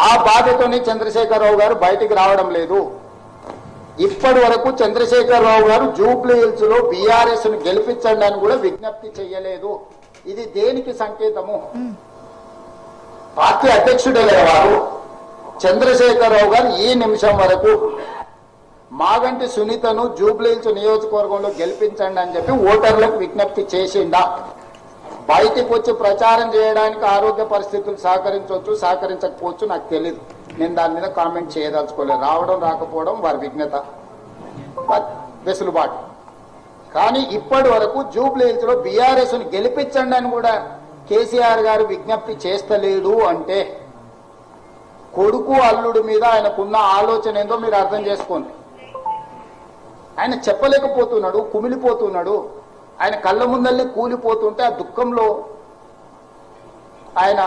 ఆ బాధతోనే చంద్రశేఖరరావు గారు బయటికి రావడం లేదు. ఇప్పటి వరకు చంద్రశేఖరరావు గారు జూబ్లీ హిల్స్ లో బీఆర్ఎస్ ను గెలిపించండి అని కూడా విజ్ఞప్తి చేయలేదు. ఇది దేనికి సంకేతము? పార్టీ అధ్యక్షుడే వారు చంద్రశేఖరరావు గారు ఈ నిమిషం వరకు మాగంటి సునీతను జూబ్లీ హిల్స్ నియోజకవర్గంలో గెలిపించండి అని చెప్పి ఓటర్లకు విజ్ఞప్తి చేసిండా? బయటికి వచ్చి ప్రచారం చేయడానికి ఆరోగ్య పరిస్థితులు సహకరించవచ్చు, సహకరించకపోవచ్చు, నాకు తెలియదు. నేను దాని మీద కామెంట్ చేయదలుచుకోలేదు. రావడం రాకపోవడం వారి విజ్ఞత, వెసులుబాటు. కానీ ఇప్పటి వరకు జూబ్లీ హిల్స్ లో బీఆర్ఎస్ ను గెలిపించండి అని కూడా కేసీఆర్ గారు విజ్ఞప్తి చేస్తలేడు అంటే కొడుకు అల్లుడు మీద ఆయనకున్న ఆలోచన ఏందో మీరు అర్థం చేసుకోండి. ఆయన చెప్పలేకపోతున్నాడు, కుమిలిపోతున్నాడు. ఆయన కళ్ళ ముందల్ని కూలిపోతుంటే ఆ దుఃఖంలో ఆయన